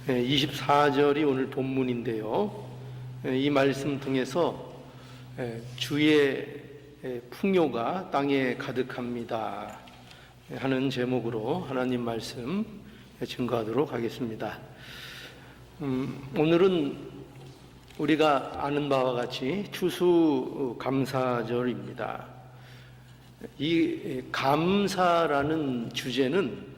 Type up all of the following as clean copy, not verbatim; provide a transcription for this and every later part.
24절이 오늘 본문인데요. 이 말씀 통해서 주의 풍요가 땅에 가득합니다 하는 제목으로 하나님 말씀 증거하도록 하겠습니다. 오늘은 우리가 아는 바와 같이 추수감사절입니다. 이 감사라는 주제는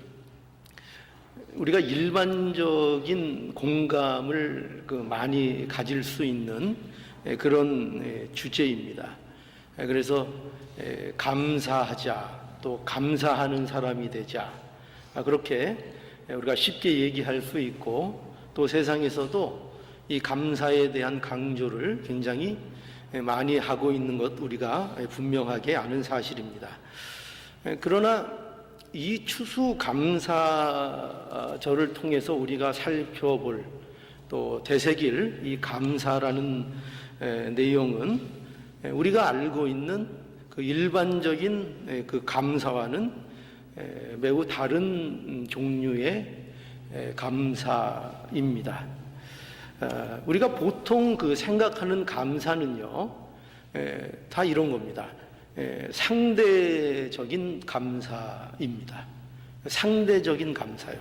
우리가 일반적인 공감을 많이 가질 수 있는 그런 주제입니다. 그래서 감사하자, 또 감사하는 사람이 되자, 그렇게 우리가 쉽게 얘기할 수 있고, 또 세상에서도 이 감사에 대한 강조를 굉장히 많이 하고 있는 것 우리가 분명하게 아는 사실입니다. 그러나 이 추수감사절을 통해서 우리가 살펴볼, 또 되새길 이 감사라는 내용은 우리가 알고 있는 그 일반적인 그 감사와는 매우 다른 종류의 감사입니다. 우리가 보통 그 생각하는 감사는요, 다 이런 겁니다. 상대적인 감사입니다. 상대적인 감사요.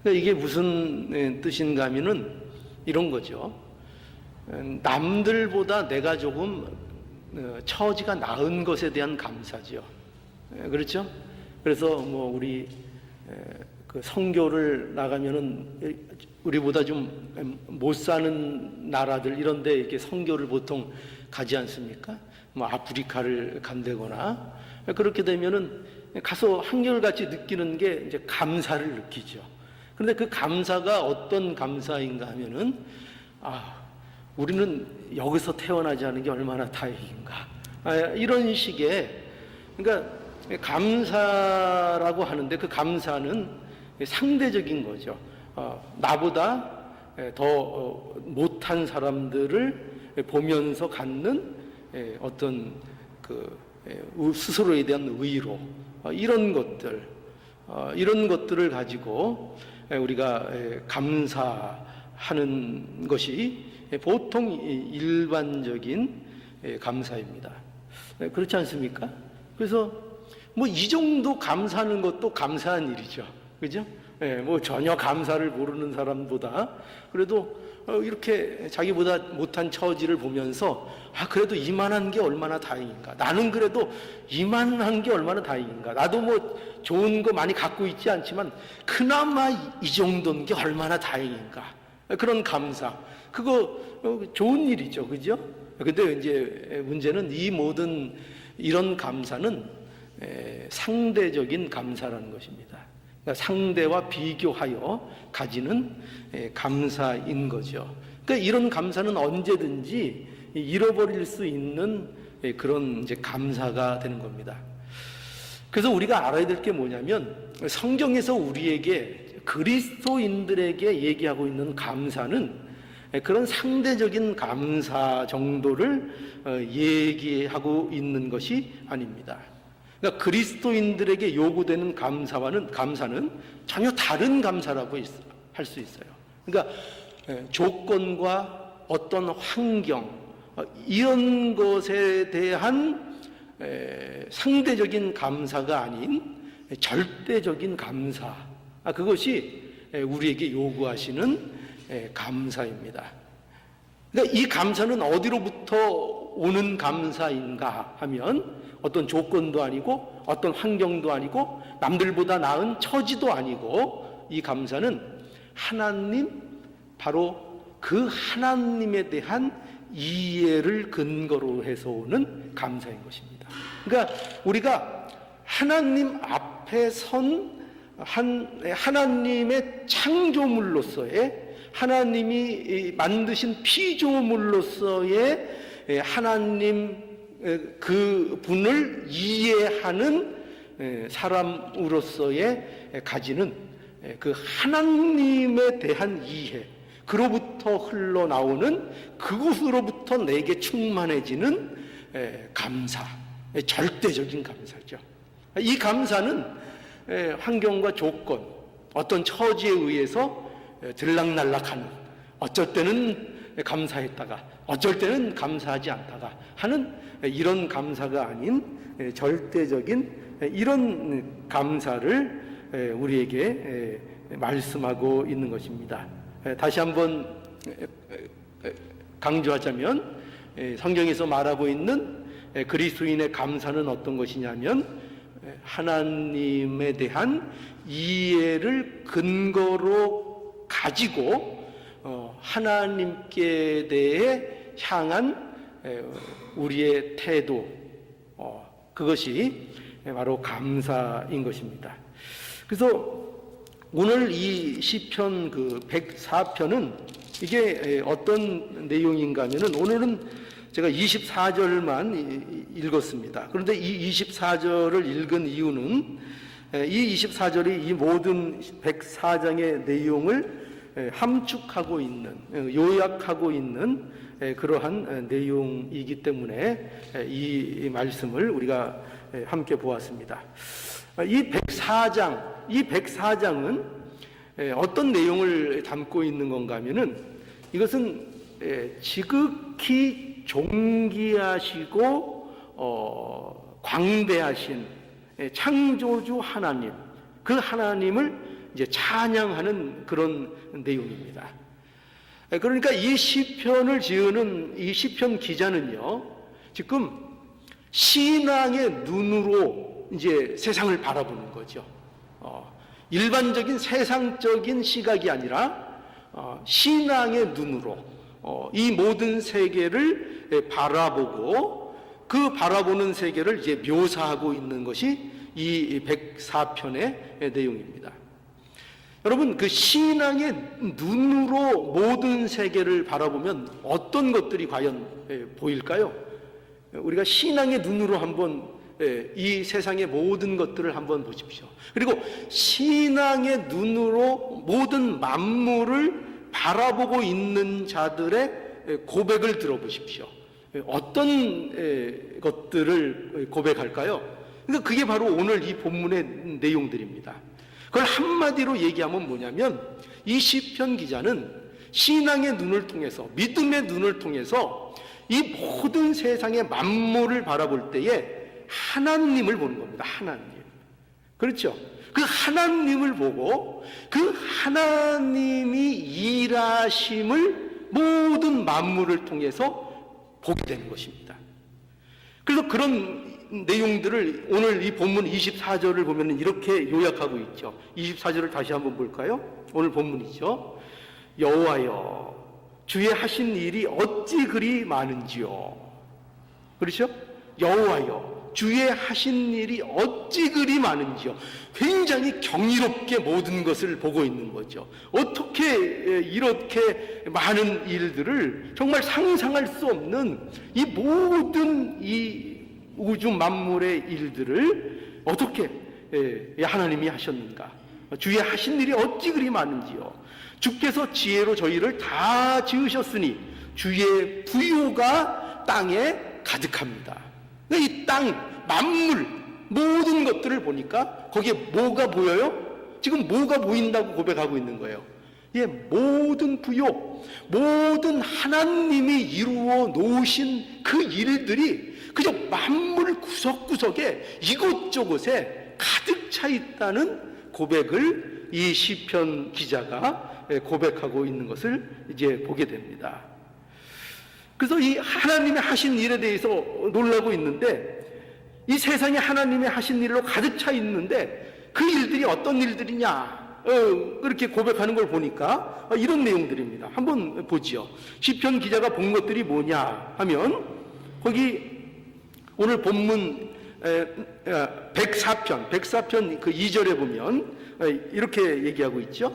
그러니까 이게 무슨 뜻인가 하면은 이런 거죠. 남들보다 내가 조금 처지가 나은 것에 대한 감사죠. 그렇죠? 그래서 뭐 우리 그 선교를 나가면은 우리보다 좀 못 사는 나라들 이런 데 이렇게 선교를 보통 가지 않습니까? 뭐 아프리카를 간다거나 그렇게 되면은 가서 한결같이 느끼는 게 이제 감사를 느끼죠. 그런데 그 감사가 어떤 감사인가 하면은 우리는 여기서 태어나지 않은 게 얼마나 다행인가, 이런 식의, 그러니까 감사라고 하는데 그 감사는 상대적인 거죠. 나보다 더 못한 사람들을 보면서 갖는 어떤 그 스스로에 대한 의로, 이런 것들을 가지고 우리가 감사하는 것이 보통 일반적인 감사입니다. 그렇지 않습니까? 그래서 뭐 이 정도 감사하는 것도 감사한 일이죠. 그죠? 뭐 전혀 감사를 모르는 사람보다 그래도 이렇게 자기보다 못한 처지를 보면서 그래도 이만한 게 얼마나 다행인가, 나는 그래도 이만한 게 얼마나 다행인가, 나도 뭐 좋은 거 많이 갖고 있지 않지만 그나마 이 정도인 게 얼마나 다행인가, 그런 감사, 그거 좋은 일이죠. 그죠? 근데 이제 문제는 이 모든 이런 감사는 상대적인 감사라는 것입니다. 그러니까 상대와 비교하여 가지는 감사인 거죠. 그러니까 이런 감사는 언제든지 잃어버릴 수 있는 그런 이제 감사가 되는 겁니다. 그래서 우리가 알아야 될 게 뭐냐면, 성경에서 우리에게, 그리스도인들에게 얘기하고 있는 감사는 그런 상대적인 감사 정도를 얘기하고 있는 것이 아닙니다. 그러니까 그리스도인들에게 요구되는 감사는 전혀 다른 감사라고 할 수 있어요. 그러니까 조건과 어떤 환경, 이런 것에 대한 상대적인 감사가 아닌 절대적인 감사, 그것이 우리에게 요구하시는 감사입니다. 그러니까 이 감사는 어디로부터 오는 감사인가 하면 어떤 조건도 아니고 어떤 환경도 아니고 남들보다 나은 처지도 아니고, 이 감사는 하나님, 바로 그 하나님에 대한 이해를 근거로 해서 오는 감사인 것입니다. 그러니까 우리가 하나님 앞에 선 하나님의 창조물로서의, 하나님이 만드신 피조물로서의 하나님 그 분을 이해하는 사람으로서의 가지는 그 하나님에 대한 이해, 그로부터 흘러나오는, 그것으로부터 내게 충만해지는 감사, 절대적인 감사죠. 이 감사는 환경과 조건, 어떤 처지에 의해서 들락날락하는, 어쩔 때는 감사했다가 어쩔 때는 감사하지 않다가 하는 이런 감사가 아닌 절대적인 이런 감사를 우리에게 말씀하고 있는 것입니다. 다시 한번 강조하자면 성경에서 말하고 있는 그리스도인의 감사는 어떤 것이냐면 하나님에 대한 이해를 근거로 가지고 하나님께 대해 향한 우리의 태도, 그것이 바로 감사인 것입니다. 그래서 오늘 이 시편 104편은 이게 어떤 내용인가 하면은, 오늘은 제가 24절만 읽었습니다. 그런데 이 24절을 읽은 이유는 이 24절이 이 모든 104장의 내용을 함축하고 있는, 요약하고 있는 그러한 내용이기 때문에 이 말씀을 우리가 함께 보았습니다. 이 104장은 어떤 내용을 담고 있는 건가 하면은, 이것은 지극히 존귀하시고 광대하신 창조주 하나님, 그 하나님을 이제 찬양하는 그런 내용입니다. 그러니까 이 시편을 지으는 이 시편 기자는요, 지금 신앙의 눈으로 이제 세상을 바라보는 거죠. 일반적인 세상적인 시각이 아니라 신앙의 눈으로 이 모든 세계를 바라보고, 그 바라보는 세계를 이제 묘사하고 있는 것이 이 104편의 내용입니다. 여러분, 그 신앙의 눈으로 모든 세계를 바라보면 어떤 것들이 과연 보일까요? 우리가 신앙의 눈으로 한번 이 세상의 모든 것들을 한번 보십시오. 그리고 신앙의 눈으로 모든 만물을 바라보고 있는 자들의 고백을 들어보십시오. 어떤 것들을 고백할까요? 그러니까 그게 바로 오늘 이 본문의 내용들입니다. 그걸 한마디로 얘기하면 뭐냐면, 이 시편 기자는 신앙의 눈을 통해서, 믿음의 눈을 통해서 이 모든 세상의 만물을 바라볼 때에 하나님을 보는 겁니다. 하나님. 그렇죠? 그 하나님을 보고 그 하나님이 일하심을 모든 만물을 통해서 보게 되는 것입니다. 그래서 그런 내용들을 오늘 이 본문 24절을 보면 이렇게 요약하고 있죠. 24절을 다시 한번 볼까요? 오늘 본문이죠. 여호와여, 주의 하신 일이 어찌 그리 많은지요. 그렇죠? 여호와여, 주의 하신 일이 어찌 그리 많은지요. 굉장히 경이롭게 모든 것을 보고 있는 거죠. 어떻게 이렇게 많은 일들을, 정말 상상할 수 없는 이 모든 이 우주 만물의 일들을 어떻게 하나님이 하셨는가. 주의 하신 일이 어찌 그리 많은지요. 주께서 지혜로 저희를 다 지으셨으니 주의 부요가 땅에 가득합니다. 이 땅, 만물, 모든 것들을 보니까 거기에 뭐가 보여요? 지금 뭐가 보인다고 고백하고 있는 거예요. 예, 모든 부요, 모든 하나님이 이루어 놓으신 그 일들이 그저 만물 구석구석에 이곳저곳에 가득 차 있다는 고백을 이 시편 기자가 고백하고 있는 것을 이제 보게 됩니다. 그래서 이 하나님의 하신 일에 대해서 놀라고 있는데, 이 세상에 하나님의 하신 일로 가득 차 있는데 그 일들이 어떤 일들이냐, 그렇게 고백하는 걸 보니까 이런 내용들입니다. 한번 보지요. 시편 기자가 본 것들이 뭐냐 하면, 거기 오늘 본문 104편 그 2절에 보면 이렇게 얘기하고 있죠.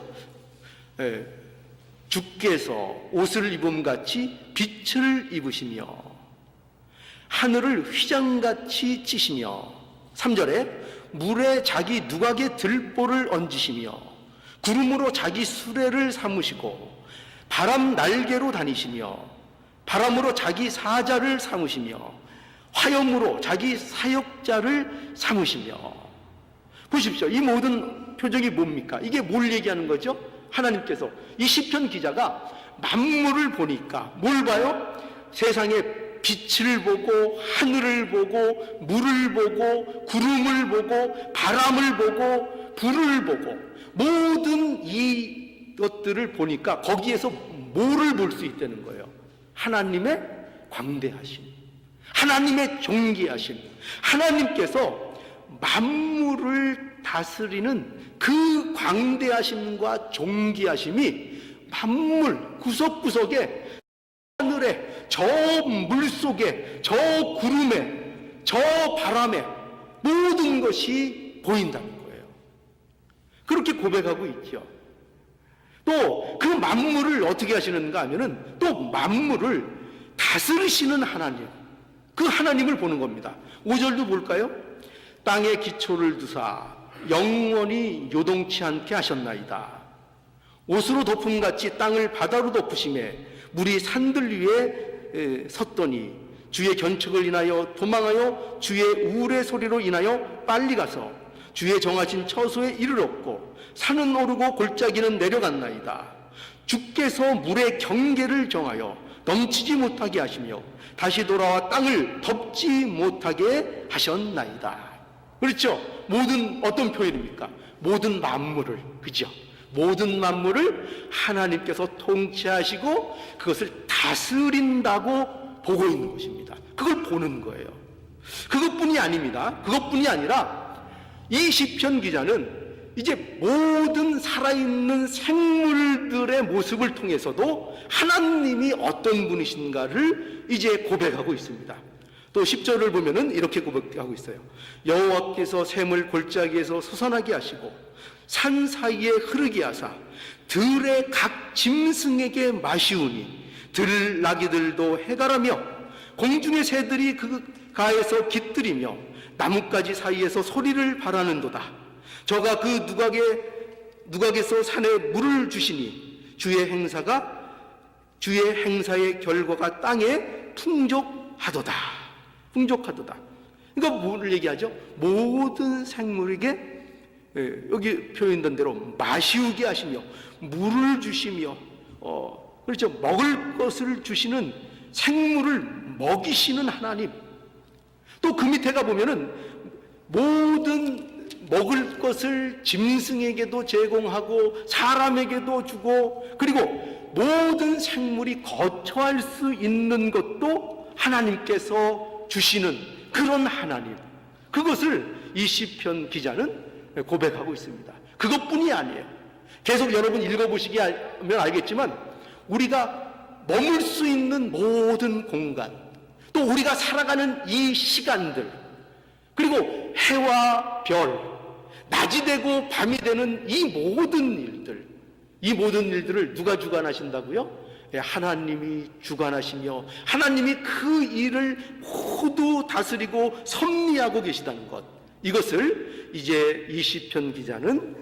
주께서 옷을 입음같이 빛을 입으시며 하늘을 휘장같이 찌시며, 3절에 물에 자기 누각의 들보를 얹으시며 구름으로 자기 수레를 삼으시고 바람 날개로 다니시며 바람으로 자기 사자를 삼으시며 화염으로 자기 사역자를 삼으시며. 보십시오. 이 모든 표적이 뭡니까? 이게 뭘 얘기하는 거죠? 하나님께서 이 시편 기자가 만물을 보니까 뭘 봐요? 세상의 빛을 보고 하늘을 보고 물을 보고 구름을 보고 바람을 보고 불을 보고 모든 이것들을 보니까 거기에서 뭐를 볼 수 있다는 거예요? 하나님의 광대하심, 하나님의 존귀하심, 하나님께서 만물을 다스리는 그 광대하심과 존귀하심이 만물 구석구석에, 하늘에, 저 물속에, 저 구름에, 저 바람에 모든 것이 보인다는 거예요. 그렇게 고백하고 있죠. 또 그 만물을 어떻게 하시는가 하면은 또 만물을 다스리시는 하나님, 그 하나님을 보는 겁니다. 5절도 볼까요? 땅에 기초를 두사 영원히 요동치 않게 하셨나이다. 옷으로 덮음같이 땅을 바다로 덮으심에 물이 산들 위에 섰더니 주의 견책을 인하여 도망하여 주의 우울의 소리로 인하여 빨리 가서 주의 정하신 처소에 이르렀고 산은 오르고 골짜기는 내려갔나이다. 주께서 물의 경계를 정하여 넘치지 못하게 하시며 다시 돌아와 땅을 덮지 못하게 하셨나이다. 그렇죠? 모든 어떤 표현입니까? 모든 만물을, 그죠? 모든 만물을 하나님께서 통치하시고 그것을 다스린다고 보고 있는 것입니다. 그걸 보는 거예요. 그것뿐이 아닙니다. 그것뿐이 아니라 이 시편 기자는 이제 모든 살아있는 생물들의 모습을 통해서도 하나님이 어떤 분이신가를 이제 고백하고 있습니다. 또 10절을 보면은 이렇게 고백하고 있어요. 여호와께서 샘을 골짜기에서 솟아나게 하시고 산 사이에 흐르게 하사 들의 각 짐승에게 마시우니 들 나귀들도 해가라며 공중의 새들이 그 가에서 깃들이며 나뭇가지 사이에서 소리를 발하는도다. 저가 그 누각에서 산에 물을 주시니 주의 행사의 결과가 땅에 풍족하도다. 풍족하도다. 그러니까 뭐를 얘기하죠? 모든 생물에게 여기 표현된 대로 마시우게 하시며 물을 주시며 그렇죠, 먹을 것을 주시는, 생물을 먹이시는 하나님. 또 그 밑에 가 보면은 모든 먹을 것을 짐승에게도 제공하고 사람에게도 주고, 그리고 모든 생물이 거처할 수 있는 것도 하나님께서 주시는 그런 하나님, 그것을 이 시편 기자는 고백하고 있습니다. 그것뿐이 아니에요. 계속 여러분 읽어보시기 하면 알겠지만 우리가 머물 수 있는 모든 공간, 또 우리가 살아가는 이 시간들, 그리고 해와 별, 낮이 되고 밤이 되는 이 모든 일들을 누가 주관하신다고요? 하나님이 주관하시며 하나님이 그 일을 모두 다스리고 섭리하고 계시다는 것, 이것을 이제 이 시편 기자는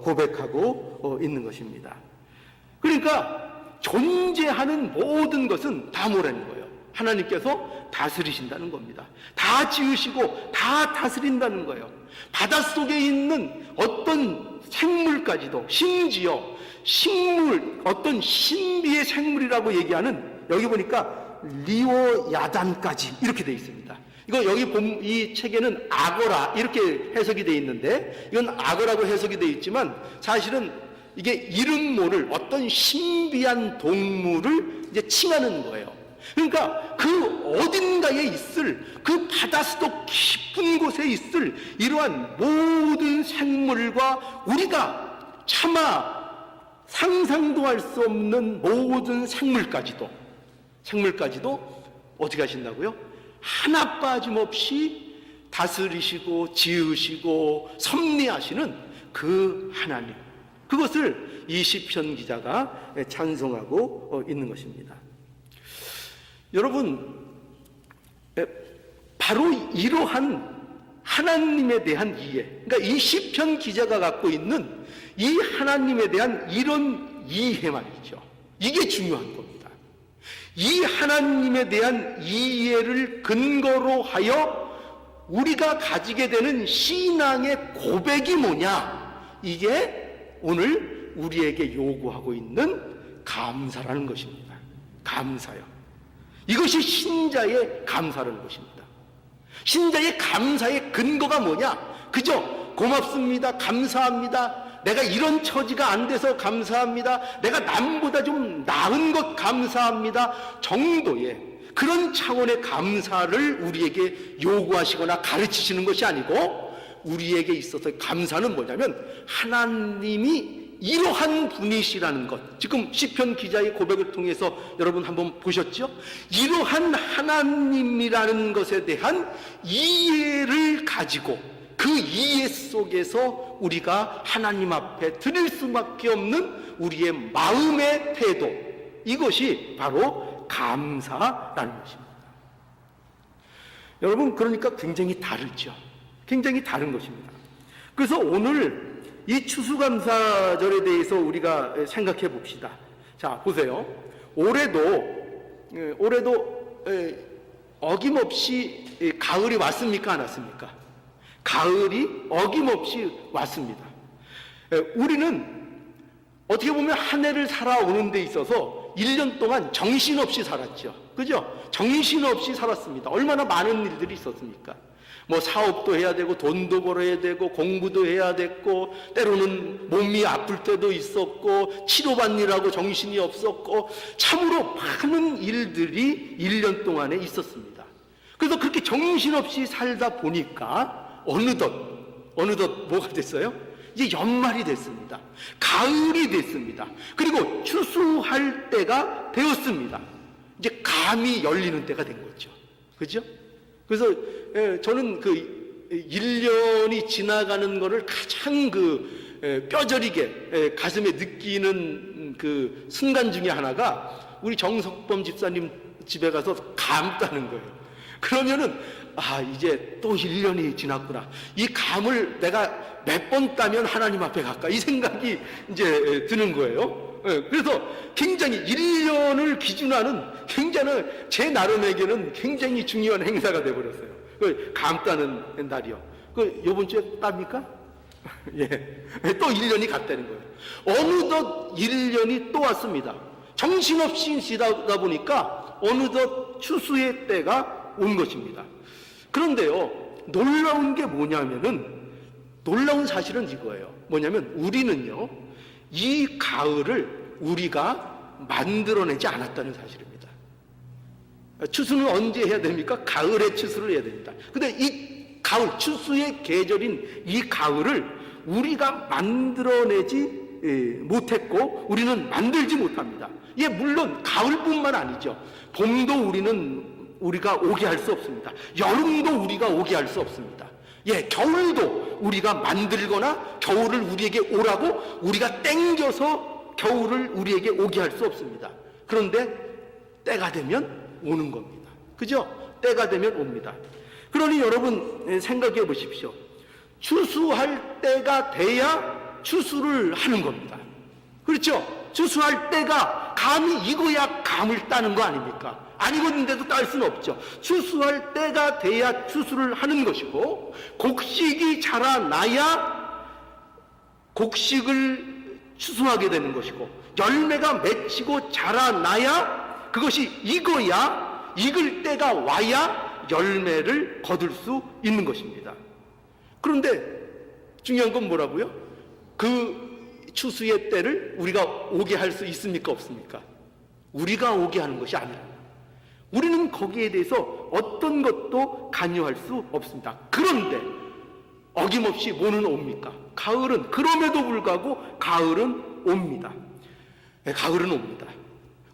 고백하고 있는 것입니다. 그러니까 존재하는 모든 것은 다 뭐라는 거예요? 하나님께서 다스리신다는 겁니다. 다 지으시고 다 다스린다는 거예요. 바닷속에 있는 어떤 생물까지도, 심지어 식물, 어떤 신비의 생물이라고 얘기하는, 여기 보니까 리오야단까지 이렇게 되어 있습니다. 이거 여기 이 책에는 악어라 이렇게 해석이 되어 있는데, 이건 악어라고 해석이 되어 있지만 사실은 이게 이름 모를 어떤 신비한 동물을 이제 칭하는 거예요. 그러니까 그 어딘가에 있을, 그 바닷속 깊은 곳에 있을 이러한 모든 생물과 우리가 차마 상상도 할 수 없는 모든 생물까지도 어떻게 하신다고요? 하나 빠짐없이 다스리시고 지으시고 섭리하시는 그 하나님, 그것을 이 시편 기자가 찬송하고 있는 것입니다. 여러분, 바로 이러한 하나님에 대한 이해, 그러니까 이 시편 기자가 갖고 있는 이 하나님에 대한 이런 이해 말이죠. 이게 중요한 겁니다. 이 하나님에 대한 이해를 근거로 하여 우리가 가지게 되는 신앙의 고백이 뭐냐, 이게 오늘 우리에게 요구하고 있는 감사라는 것입니다. 감사요. 이것이 신자의 감사라는 것입니다. 신자의 감사의 근거가 뭐냐? 그저 고맙습니다. 감사합니다. 내가 이런 처지가 안 돼서 감사합니다. 내가 남보다 좀 나은 것 감사합니다. 정도의 그런 차원의 감사를 우리에게 요구하시거나 가르치시는 것이 아니고, 우리에게 있어서 감사는 뭐냐면 하나님이 이러한 분이시라는 것. 지금 시편 기자의 고백을 통해서 여러분 한번 보셨죠? 이러한 하나님이라는 것에 대한 이해를 가지고 그 이해 속에서 우리가 하나님 앞에 드릴 수밖에 없는 우리의 마음의 태도, 이것이 바로 감사라는 것입니다. 여러분, 그러니까 굉장히 다르죠. 굉장히 다른 것입니다. 그래서 오늘 이 추수감사절에 대해서 우리가 생각해 봅시다. 자, 보세요. 올해도 어김없이 가을이 왔습니까? 안 왔습니까? 가을이 어김없이 왔습니다. 우리는 어떻게 보면 한 해를 살아오는 데 있어서 1년 동안 정신없이 살았죠. 그죠? 정신없이 살았습니다. 얼마나 많은 일들이 있었습니까? 뭐 사업도 해야 되고, 돈도 벌어야 되고, 공부도 해야 됐고, 때로는 몸이 아플 때도 있었고, 치료받느라고 정신이 없었고, 참으로 많은 일들이 1년 동안에 있었습니다. 그래서 그렇게 정신없이 살다 보니까 어느덧 뭐가 됐어요? 이제 연말이 됐습니다. 가을이 됐습니다. 그리고 추수할 때가 되었습니다. 이제 감이 열리는 때가 된 거죠. 그죠? 그래서 저는 그 1년이 지나가는 거를 가장 뼈저리게 가슴에 느끼는 그 순간 중에 하나가 우리 정석범 집사님 집에 가서 감 따는 거예요. 그러면은 이제 또 1년이 지났구나. 이 감을 내가 몇 번 따면 하나님 앞에 갈까? 이 생각이 이제 드는 거예요. 그래서 굉장히 1년을 기준하는 굉장히 제 나름에게는 굉장히 중요한 행사가 되어버렸어요. 감 따는 날이요. 요번 주에 땁니까? 예. 또 1년이 갔다는 거예요. 어느덧 1년이 또 왔습니다. 정신없이 쉬다 보니까 어느덧 추수의 때가 온 것입니다. 그런데요, 놀라운 게 뭐냐면은, 놀라운 사실은 이거예요. 뭐냐면 우리는요, 이 가을을 우리가 만들어내지 않았다는 사실입니다. 추수는 언제 해야 됩니까? 가을에 추수를 해야 됩니다. 근데 이 가을, 추수의 계절인 이 가을을 우리가 만들어내지 못했고, 우리는 만들지 못합니다. 예, 물론 가을뿐만 아니죠. 봄도 우리가 오게 할 수 없습니다. 여름도 우리가 오게 할 수 없습니다. 예, 겨울도 우리가 만들거나 겨울을 우리에게 오라고 우리가 땡겨서 겨울을 우리에게 오게 할 수 없습니다. 그런데 때가 되면 오는 겁니다. 그죠? 때가 되면 옵니다. 그러니 여러분 생각해 보십시오. 추수할 때가 돼야 추수를 하는 겁니다. 그렇죠? 추수할 때가 감이 익어야 감을 따는 거 아닙니까? 안 익었는데도 딸 수는 없죠. 추수할 때가 돼야 추수를 하는 것이고, 곡식이 자라나야 곡식을 추수하게 되는 것이고, 열매가 맺히고 자라나야 그것이 익어야, 익을 때가 와야 열매를 거둘 수 있는 것입니다. 그런데 중요한 건 뭐라고요? 그 추수의 때를 우리가 오게 할 수 있습니까? 없습니까? 우리가 오게 하는 것이 아니라 우리는 거기에 대해서 어떤 것도 관여할 수 없습니다. 그런데 어김없이 뭐는 옵니까? 가을은, 그럼에도 불구하고 가을은 옵니다. 네, 가을은 옵니다.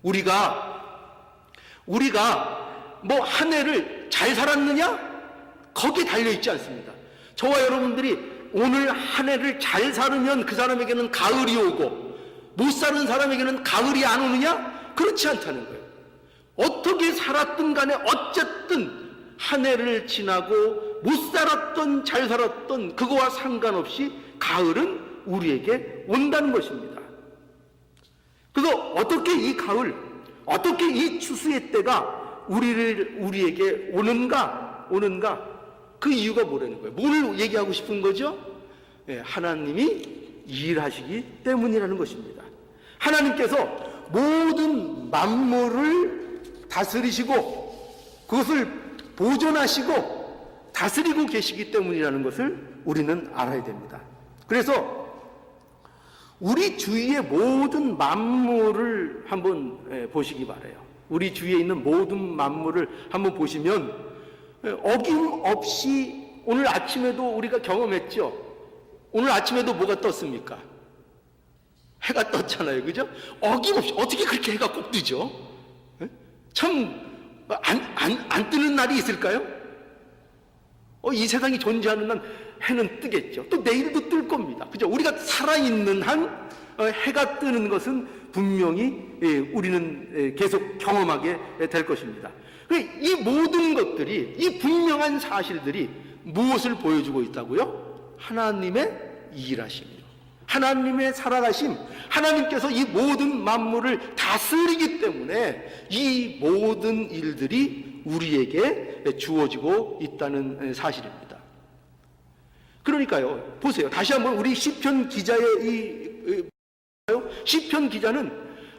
우리가 뭐 한 해를 잘 살았느냐? 거기에 달려있지 않습니다. 저와 여러분들이 오늘 한 해를 잘 살으면 그 사람에게는 가을이 오고, 못 사는 사람에게는 가을이 안 오느냐? 그렇지 않다는 거예요. 어떻게 살았든 간에 어쨌든 한 해를 지나고 못 살았던 잘 살았던 그거와 상관없이 가을은 우리에게 온다는 것입니다. 그래서 어떻게 이 가을, 어떻게 이 추수의 때가 우리에게 오는가 그 이유가 뭐라는 거예요? 뭘 얘기하고 싶은 거죠? 예, 하나님이 일하시기 때문이라는 것입니다. 하나님께서 모든 만물을 다스리시고 그것을 보존하시고 다스리고 계시기 때문이라는 것을 우리는 알아야 됩니다. 그래서 우리 주위의 모든 만물을 한번 보시기 바라요. 우리 주위에 있는 모든 만물을 한번 보시면 어김없이 오늘 아침에도 우리가 경험했죠. 오늘 아침에도 뭐가 떴습니까? 해가 떴잖아요. 그죠? 어김없이 어떻게 그렇게 해가 꼭 뜨죠? 참 안 뜨는 날이 있을까요? 이 세상이 존재하는 한 해는 뜨겠죠. 또 내일도 뜰 겁니다. 그죠? 우리가 살아있는 한 해가 뜨는 것은 분명히 우리는 계속 경험하게 될 것입니다. 이 모든 것들이, 이 분명한 사실들이 무엇을 보여주고 있다고요? 하나님의 일하심이요. 하나님의 살아가심, 하나님께서 이 모든 만물을 다스리기 때문에 이 모든 일들이 우리에게 주어지고 있다는 사실입니다. 그러니까요, 보세요. 다시 한번 우리 시편 기자의 시편 기자는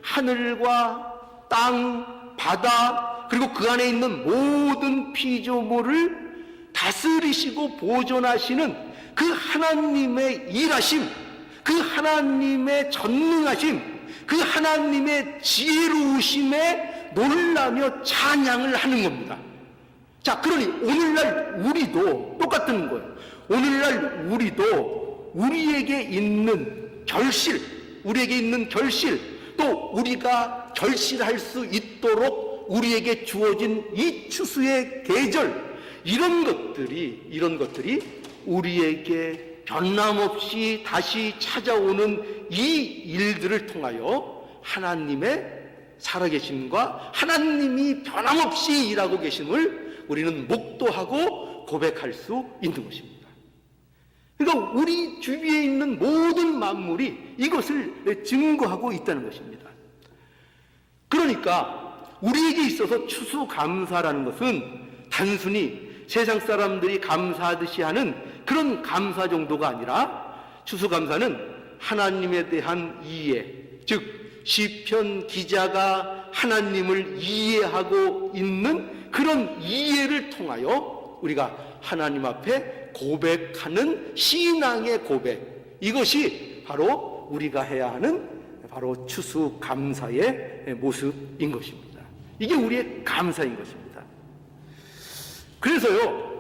하늘과 땅, 바다, 그리고 그 안에 있는 모든 피조물을 다스리시고 보존하시는 그 하나님의 일하심, 그 하나님의 전능하심, 그 하나님의 지혜로우심에 놀라며 찬양을 하는 겁니다. 자, 그러니 오늘날 우리도 똑같은 거예요. 오늘날 우리도 우리에게 있는 결실, 또 우리가 결실할 수 있도록 우리에게 주어진 이 추수의 계절, 이런 것들이 우리에게 변함없이 다시 찾아오는 이 일들을 통하여 하나님의 살아계심과 하나님이 변함없이 일하고 계심을 우리는 목도하고 고백할 수 있는 것입니다. 그러니까 우리 주위에 있는 모든 만물이 이것을 증거하고 있다는 것입니다. 그러니까 우리에게 있어서 추수감사라는 것은 단순히 세상 사람들이 감사하듯이 하는 그런 감사 정도가 아니라, 추수감사는 하나님에 대한 이해, 즉 시편 기자가 하나님을 이해하고 있는 그런 이해를 통하여 우리가 하나님 앞에 고백하는 신앙의 고백, 이것이 바로 우리가 해야 하는 바로 추수감사의 모습인 것입니다. 이게 우리의 감사인 것입니다. 그래서요,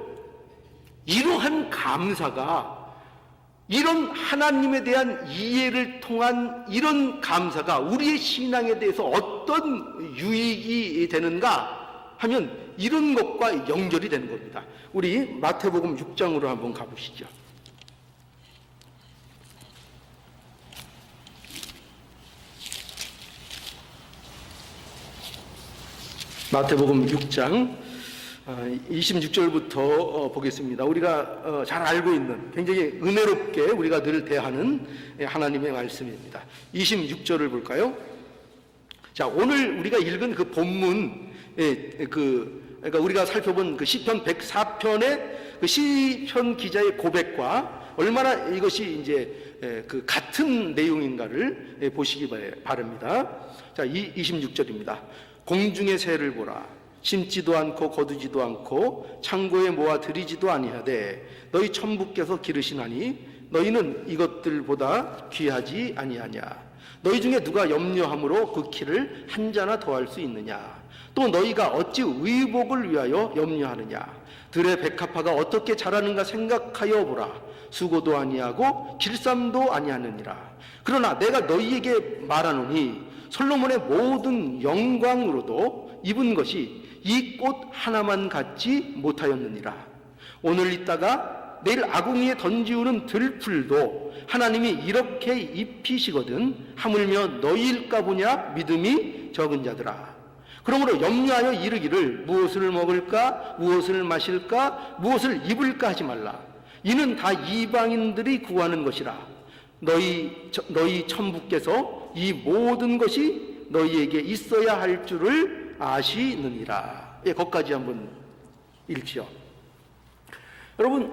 이러한 감사가, 이런 하나님에 대한 이해를 통한 이런 감사가 우리의 신앙에 대해서 어떤 유익이 되는가 하면 이런 것과 연결이 되는 겁니다. 우리 마태복음 6장으로 한번 가보시죠. 마태복음 6장 26절부터 보겠습니다. 우리가 잘 알고 있는, 굉장히 은혜롭게 우리가 늘 대하는 하나님의 말씀입니다. 26절을 볼까요? 자, 오늘 우리가 읽은 그 본문, 그러니까 우리가 살펴본 그 시편 104편의 그 시편 기자의 고백과 얼마나 이것이 이제 그 같은 내용인가를 보시기 바랍니다. 자, 26절입니다. 공중의 새를 보라. 심지도 않고 거두지도 않고 창고에 모아 들이지도 아니하되 너희 천부께서 기르시나니 너희는 이것들보다 귀하지 아니하냐. 너희 중에 누가 염려함으로 그 키를 한 자나 더할 수 있느냐. 또 너희가 어찌 의복을 위하여 염려하느냐. 들의 백합화가 어떻게 자라는가 생각하여 보라. 수고도 아니하고 길쌈도 아니하느니라. 그러나 내가 너희에게 말하노니 솔로몬의 모든 영광으로도 입은 것이 이 꽃 하나만 갖지 못하였느니라. 오늘 있다가 내일 아궁이에 던지우는 들풀도 하나님이 이렇게 입히시거든 하물며 너희일까 보냐. 믿음이 적은 자들아. 그러므로 염려하여 이르기를 무엇을 먹을까, 무엇을 마실까, 무엇을 입을까 하지 말라. 이는 다 이방인들이 구하는 것이라. 너희 천부께서 이 모든 것이 너희에게 있어야 할 줄을 아시느니라. 예, 거기까지 한번 읽지요. 여러분,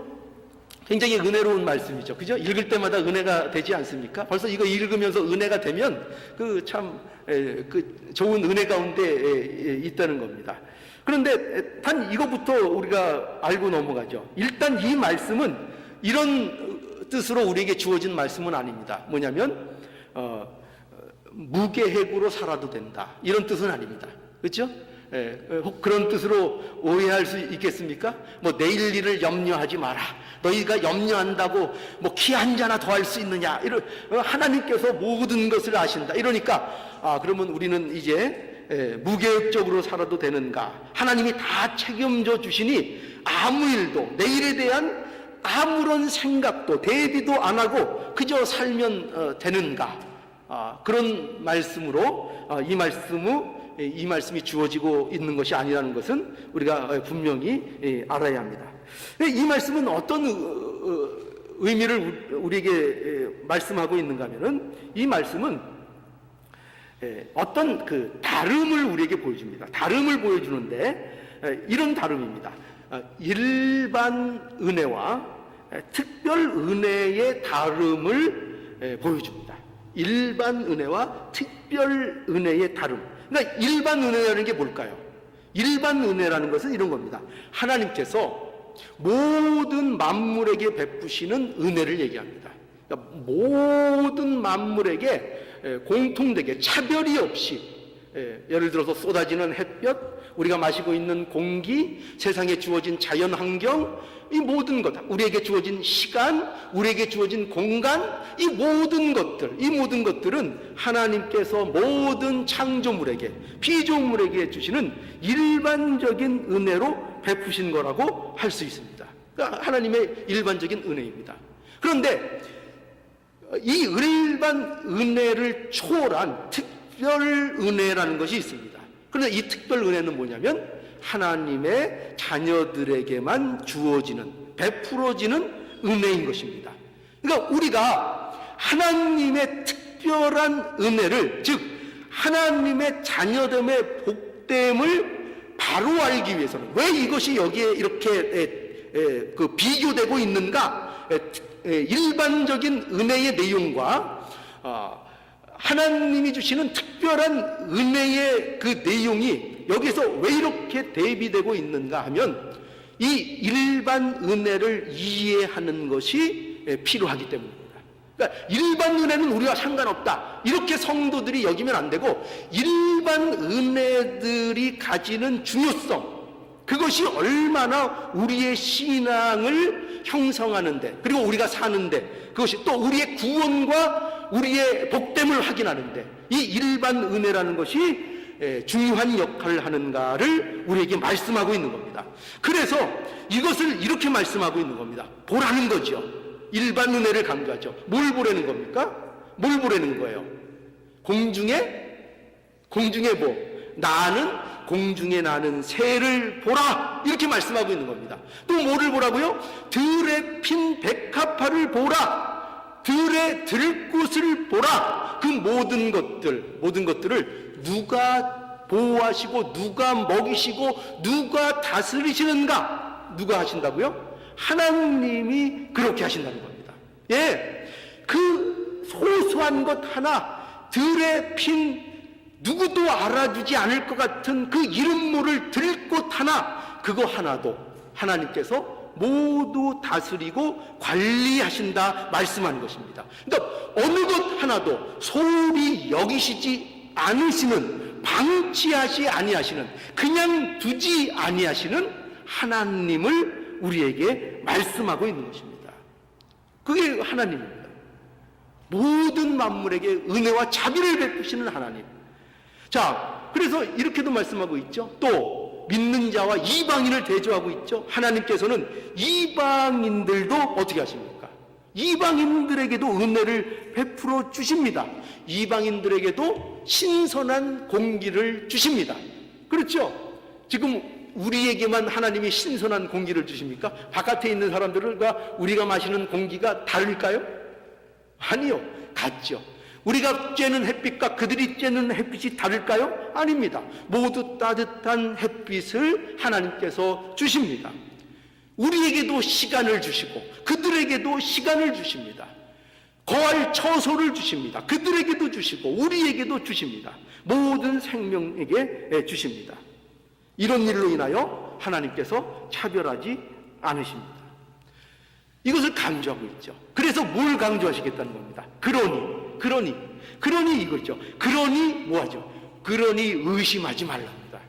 굉장히 은혜로운 말씀이죠. 그죠? 읽을 때마다 은혜가 되지 않습니까? 벌써 이거 읽으면서 은혜가 되면 그 좋은 은혜 가운데 있다는 겁니다. 그런데 단 이것부터 우리가 알고 넘어가죠. 일단 이 말씀은 이런 뜻으로 우리에게 주어진 말씀은 아닙니다. 뭐냐면 무계획으로 살아도 된다, 이런 뜻은 아닙니다. 그렇죠? 혹 그런 뜻으로 오해할 수 있겠습니까? 뭐 내일 일을 염려하지 마라, 너희가 염려한다고 뭐 키 한 자나 더 할 수 있느냐, 이런, 하나님께서 모든 것을 아신다, 이러니까 그러면 우리는 이제 무계획적으로 살아도 되는가, 하나님이 다 책임져 주시니 아무 일도, 내일에 대한 아무런 생각도 대비도 안 하고 그저 살면 되는가, 그런 말씀으로 이 말씀이 주어지고 있는 것이 아니라는 것은 우리가 분명히 알아야 합니다. 이 말씀은 어떤 의미를 우리에게 말씀하고 있는가 하면은, 이 말씀은 어떤 그 다름을 우리에게 보여줍니다. 다름을 보여주는데 이런 다름입니다. 일반 은혜와 특별 은혜의 다름을 보여줍니다. 일반 은혜와 특별 은혜의 다름. 그러니까 일반 은혜라는 게 뭘까요? 일반 은혜라는 것은 이런 겁니다. 하나님께서 모든 만물에게 베푸시는 은혜를 얘기합니다. 그러니까 모든 만물에게 공통되게 차별이 없이, 예를 들어서 쏟아지는 햇볕, 우리가 마시고 있는 공기, 세상에 주어진 자연 환경, 이 모든 것, 우리에게 주어진 시간, 우리에게 주어진 공간, 이 모든 것들은 하나님께서 모든 창조물에게, 피조물에게 주시는 일반적인 은혜로 베푸신 거라고 할 수 있습니다. 그러니까 하나님의 일반적인 은혜입니다. 그런데 이 일반 은혜를 초월한 특별 은혜라는 것이 있습니다. 그런데 이 특별 은혜는 뭐냐면 하나님의 자녀들에게만 주어지는, 베풀어지는 은혜인 것입니다. 그러니까 우리가 하나님의 특별한 은혜를, 즉 하나님의 자녀됨의 복됨을 바로 알기 위해서는, 왜 이것이 여기에 이렇게 비교되고 있는가, 일반적인 은혜의 내용과 하나님이 주시는 특별한 은혜의 그 내용이 여기서 왜 이렇게 대비되고 있는가 하면, 이 일반 은혜를 이해하는 것이 필요하기 때문입니다. 그러니까 일반 은혜는 우리와 상관없다, 이렇게 성도들이 여기면 안 되고, 일반 은혜들이 가지는 중요성, 그것이 얼마나 우리의 신앙을 형성하는데, 그리고 우리가 사는데, 그것이 또 우리의 구원과 우리의 복됨을 확인하는데 이 일반 은혜라는 것이 중요한 역할을 하는가를 우리에게 말씀하고 있는 겁니다. 그래서 이것을 이렇게 말씀하고 있는 겁니다. 보라는 거죠. 일반 은혜를 강조하죠. 뭘 보라는 겁니까? 뭘 보라는 거예요? 공중에 뭐, 공중에 나는 새를 보라, 이렇게 말씀하고 있는 겁니다. 또 뭐를 보라고요? 들에 핀 백합화를 보라, 들의 들꽃을 보라. 그 모든 것들을 누가 보호하시고, 누가 먹이시고, 누가 다스리시는가? 누가 하신다고요? 하나님이 그렇게 하신다는 겁니다. 그 소소한 것 하나, 들에 핀 누구도 알아주지 않을 것 같은 그 이름 모를 들꽃 하나, 그거 하나도 하나님께서 모두 다스리고 관리하신다 말씀하는 것입니다. 그러니까 어느 것 하나도 소홀히 여기시지 않으시는, 방치하지 아니하시는, 그냥 두지 아니하시는 하나님을 우리에게 말씀하고 있는 것입니다. 그게 하나님입니다. 모든 만물에게 은혜와 자비를 베푸시는 하나님. 자, 그래서 이렇게도 말씀하고 있죠. 또 믿는 자와 이방인을 대조하고 있죠. 하나님께서는 이방인들도 어떻게 하십니까? 이방인들에게도 은혜를 베풀어 주십니다. 이방인들에게도 신선한 공기를 주십니다. 그렇죠? 지금 우리에게만 하나님이 신선한 공기를 주십니까? 바깥에 있는 사람들과 우리가 마시는 공기가 다를까요? 아니요, 같죠. 우리가 쬐는 햇빛과 그들이 쬐는 햇빛이 다를까요? 아닙니다. 모두 따뜻한 햇빛을 하나님께서 주십니다. 우리에게도 시간을 주시고 그들에게도 시간을 주십니다. 거할 처소를 주십니다. 그들에게도 주시고 우리에게도 주십니다. 모든 생명에게 주십니다. 이런 일로 인하여 하나님께서 차별하지 않으십니다. 이것을 강조하고 있죠. 그래서 뭘 강조하시겠다는 겁니다. 그러니 이거죠. 그러니 뭐하죠? 그러니 의심하지 말랍니다.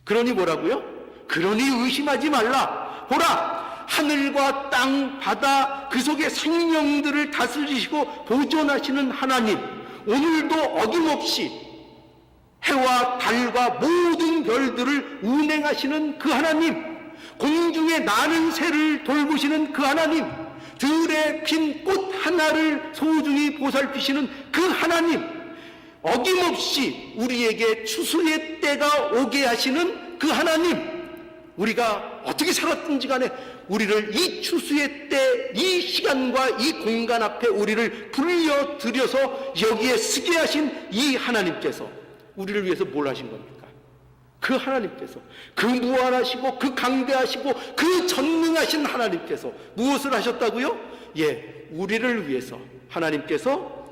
그러니 뭐라고요? 그러니 의심하지 말라. 보라, 하늘과 땅, 바다, 그 속의 생명들을 다스리시고 보존하시는 하나님, 오늘도 어김없이 해와 달과 모든 별들을 운행하시는 그 하나님, 공중에 나는 새를 돌보시는 그 하나님, 들에 핀 꽃 하나를 소중히 보살피시는 그 하나님, 어김없이 우리에게 추수의 때가 오게 하시는 그 하나님, 우리가 어떻게 살았든지 간에 우리를 이 추수의 때, 이 시간과 이 공간 앞에 우리를 불려들여서 여기에 서게 하신 이 하나님께서 우리를 위해서 뭘 하신 겁니까? 그 하나님께서, 그 무한하시고 그 강대하시고 그 전능하신 하나님께서 무엇을 하셨다고요? 우리를 위해서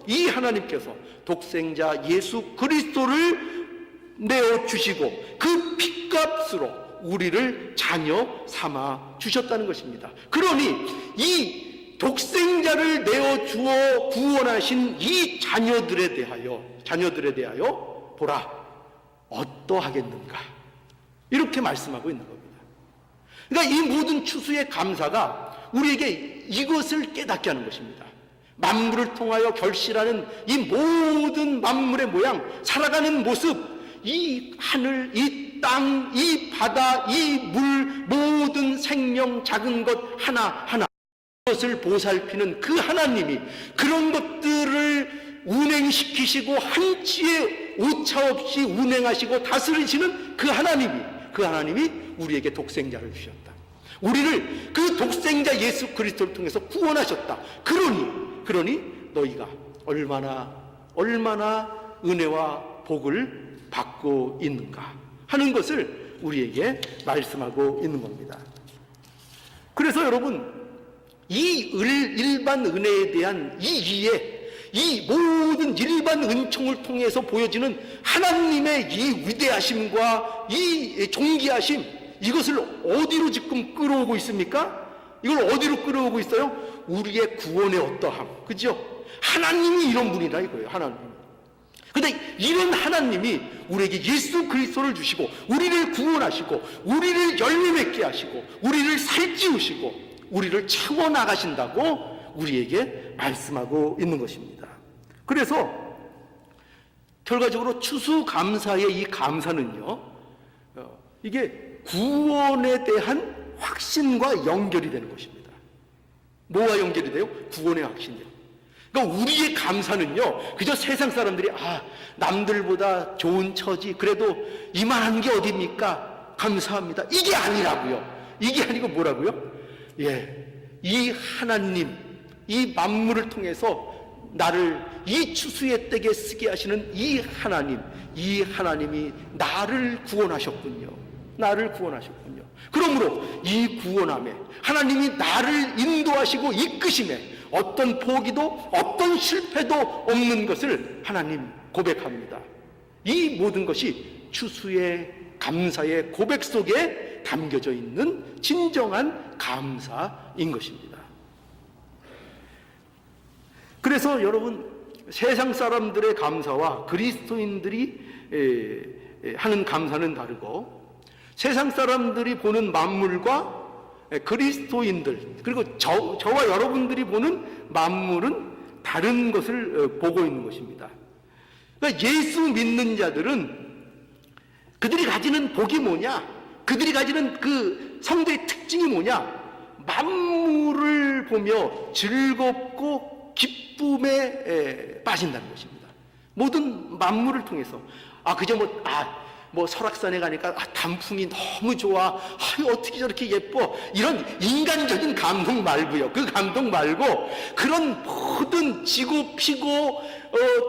이 하나님께서 독생자 예수 그리스도를 내어주시고 그 핏값으로 우리를 자녀 삼아 주셨다는 것입니다. 그러니 이 독생자를 내어주어 구원하신 이 자녀들에 대하여 보라, 어떠하겠는가, 이렇게 말씀하고 있는 겁니다. 그러니까 이 모든 추수의 감사가 우리에게 이것을 깨닫게 하는 것입니다. 만물을 통하여 결실하는 이 모든 만물의 모양, 살아가는 모습, 이 하늘, 이 땅, 이 바다, 이 물, 모든 생명, 작은 것 하나하나, 그것을 보살피는 그 하나님이 그런 것들을 운행시키시고 한치의 오차 없이 운행하시고 다스리시는 그 하나님이 우리에게 독생자를 주셨다. 우리를 그 독생자 예수 그리스도를 통해서 구원하셨다. 그러니 너희가 얼마나 은혜와 복을 받고 있는가 하는 것을 우리에게 말씀하고 있는 겁니다. 그래서 여러분, 이 일반 은혜에 대한 이 이해, 이 모든 일반 은총을 통해서 보여지는 하나님의 이 위대하심과 이 존귀하심, 이것을 어디로 지금 끌어오고 있습니까? 이걸 어디로 끌어오고 있어요? 우리의 구원의 어떠함, 그죠? 하나님이 이런 분이다 이거예요. 하나님. 근데 이런 하나님이 우리에게 예수 그리스도를 주시고 우리를 구원하시고 우리를 열매 맺게 하시고 우리를 살찌우시고 우리를 채워나가신다고 우리에게 말씀하고 있는 것입니다. 그래서 결과적으로 추수감사의 이 감사는요, 이게 구원에 대한 확신과 연결이 되는 것입니다. 뭐와 연결이 돼요? 구원의 확신이요. 그러니까 우리의 감사는요, 그저 세상 사람들이 남들보다 좋은 처지, 그래도 이만한 게 어딥니까? 감사합니다. 이게 아니라고요. 이게 아니고 뭐라고요? 이 하나님, 이 만물을 통해서 나를 이 추수의 때에 쓰게 하시는 이 하나님이 나를 구원하셨군요. 그러므로 이 구원함에 하나님이 나를 인도하시고 이끄심에 어떤 포기도 어떤 실패도 없는 것을 하나님 고백합니다. 이 모든 것이 추수의 감사의 고백 속에 담겨져 있는 진정한 감사인 것입니다. 그래서 여러분, 세상 사람들의 감사와 그리스도인들이 하는 감사는 다르고, 세상 사람들이 보는 만물과 그리스도인들, 그리고 저와 여러분들이 보는 만물은 다른 것을 보고 있는 것입니다. 그러니까 예수 믿는 자들은 그들이 가지는 복이 뭐냐, 그들이 가지는 그 성도의 특징이 뭐냐, 만물을 보며 즐겁고 기쁨에 빠진다는 것입니다. 모든 만물을 통해서 그저 뭐 설악산에 가니까 단풍이 너무 좋아, 어떻게 저렇게 예뻐, 이런 인간적인 감동 말고요. 그 감동 말고 그런 모든 지고 피고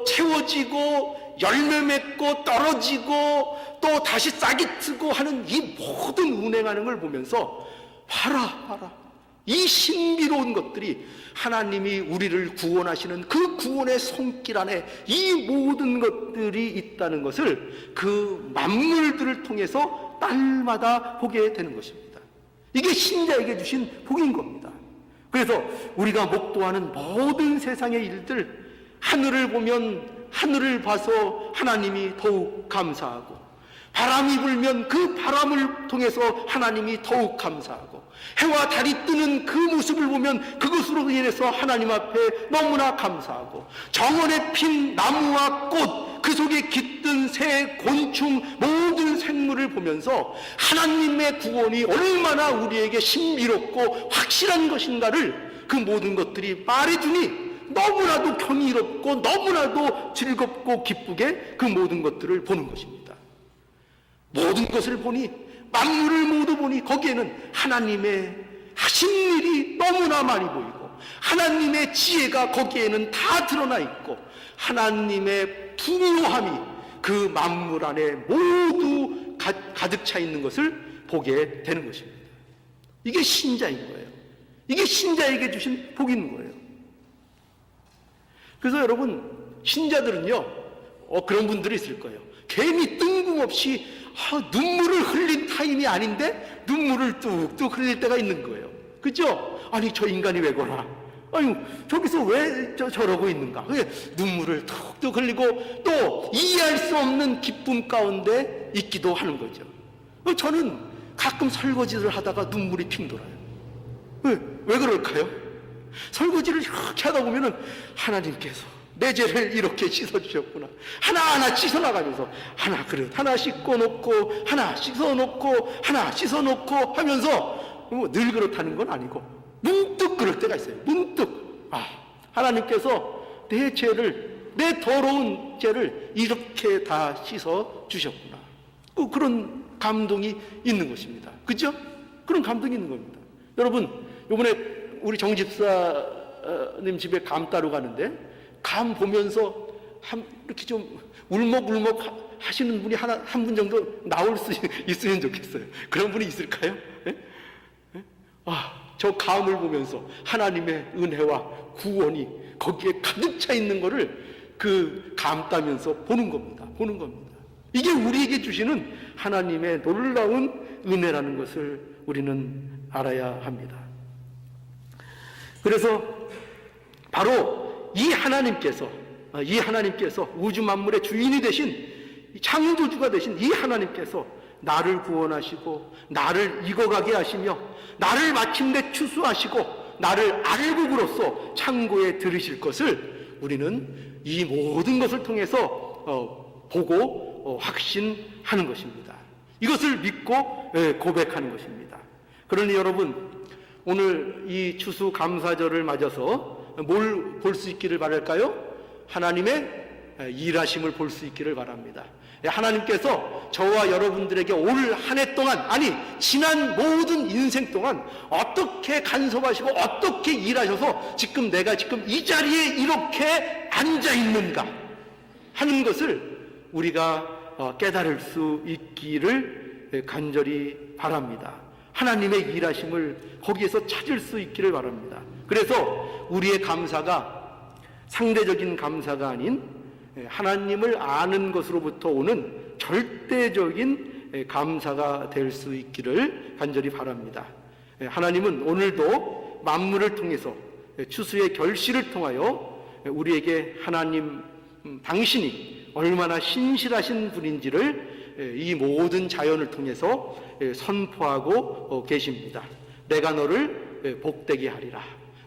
채워지고 열매 맺고 떨어지고 또 다시 싹이 트고 하는 이 모든 운행하는 걸 보면서 봐라. 이 신비로운 것들이 하나님이 우리를 구원하시는 그 구원의 손길 안에 이 모든 것들이 있다는 것을 그 만물들을 통해서 날마다 보게 되는 것입니다. 이게 신자에게 주신 복인 겁니다. 그래서 우리가 목도하는 모든 세상의 일들, 하늘을 보면 하늘을 봐서 하나님이 더욱 감사하고, 바람이 불면 그 바람을 통해서 하나님이 더욱 감사하고, 해와 달이 뜨는 그 모습을 보면 그것으로 인해서 하나님 앞에 너무나 감사하고, 정원에 핀 나무와 꽃, 그 속에 깃든 새, 곤충, 모든 생물을 보면서 하나님의 구원이 얼마나 우리에게 신비롭고 확실한 것인가를 그 모든 것들이 말해주니 너무나도 경이롭고 너무나도 즐겁고 기쁘게 그 모든 것들을 보는 것입니다. 모든 것을 보니, 만물을 모두 보니 거기에는 하나님의 하신 일이 너무나 많이 보이고, 하나님의 지혜가 거기에는 다 드러나 있고, 하나님의 풍요함이 그 만물 안에 모두 가득 차 있는 것을 보게 되는 것입니다. 이게 신자인 거예요. 이게 신자에게 주신 복인 거예요. 그래서 여러분, 신자들은요, 그런 분들이 있을 거예요. 괜히 뜬금없이 눈물을 흘린 타임이 아닌데 눈물을 뚝뚝 흘릴 때가 있는 거예요. 그죠? 아니, 저 인간이 왜 그러나? 아니, 저기서 왜 저러고 있는가? 왜 눈물을 뚝뚝 흘리고 또 이해할 수 없는 기쁨 가운데 있기도 하는 거죠. 저는 가끔 설거지를 하다가 눈물이 핑 돌아요. 왜 그럴까요? 설거지를 이렇게 하다 보면은 하나님께서 내 죄를 이렇게 씻어주셨구나. 하나하나 씻어나가면서 하나 그릇 하나 씻고 놓고 하나 씻어놓고 하나 씻어놓고 하면서 늘 그렇다는 건 아니고 문득 그럴 때가 있어요. 문득 하나님께서 내 죄를, 내 더러운 죄를 이렇게 다 씻어주셨구나. 그런 감동이 있는 것입니다. 그죠? 그런 감동이 있는 겁니다. 여러분, 이번에 우리 정 집사님 집에 감 따러 가는데 감 보면서 이렇게 좀 울먹울먹 하시는 분이 한 분 정도 나올 수 있으면 좋겠어요. 그런 분이 있을까요? 저 감을 보면서 하나님의 은혜와 구원이 거기에 가득 차 있는 거를 그 감 따면서 보는 겁니다. 이게 우리에게 주시는 하나님의 놀라운 은혜라는 것을 우리는 알아야 합니다. 그래서 바로 이 하나님께서 우주 만물의 주인이 되신, 창조주가 되신 이 하나님께서 나를 구원하시고 나를 익어가게 하시며 나를 마침내 추수하시고 나를 알곡으로써 창고에 들이실 것을 우리는 이 모든 것을 통해서 보고 확신하는 것입니다. 이것을 믿고 고백하는 것입니다. 그러니 여러분, 오늘 이 추수감사절을 맞아서 뭘 볼 수 있기를 바랄까요? 하나님의 일하심을 볼 수 있기를 바랍니다. 하나님께서 저와 여러분들에게 올 한 해 동안, 아니 지난 모든 인생 동안 어떻게 간섭하시고 어떻게 일하셔서 내가 지금 이 자리에 이렇게 앉아 있는가 하는 것을 우리가 깨달을 수 있기를 간절히 바랍니다. 하나님의 일하심을 거기에서 찾을 수 있기를 바랍니다. 그래서 우리의 감사가 상대적인 감사가 아닌 하나님을 아는 것으로부터 오는 절대적인 감사가 될 수 있기를 간절히 바랍니다. 하나님은 오늘도 만물을 통해서 추수의 결실을 통하여 우리에게 하나님 당신이 얼마나 신실하신 분인지를 이 모든 자연을 통해서 선포하고 계십니다. 내가 너를 복되게 하리라.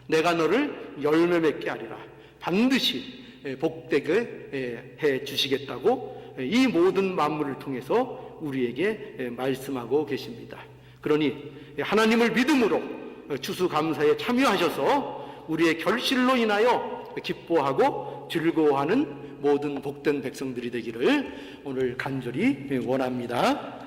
내가 너를 열매 맺게 하리라. 반드시 복되게 해 주시겠다고 이 모든 만물을 통해서 우리에게 말씀하고 계십니다. 그러니 하나님을 믿음으로 추수감사에 참여하셔서 우리의 결실로 인하여 기뻐하고 즐거워하는 모든 복된 백성들이 되기를 오늘 간절히 원합니다.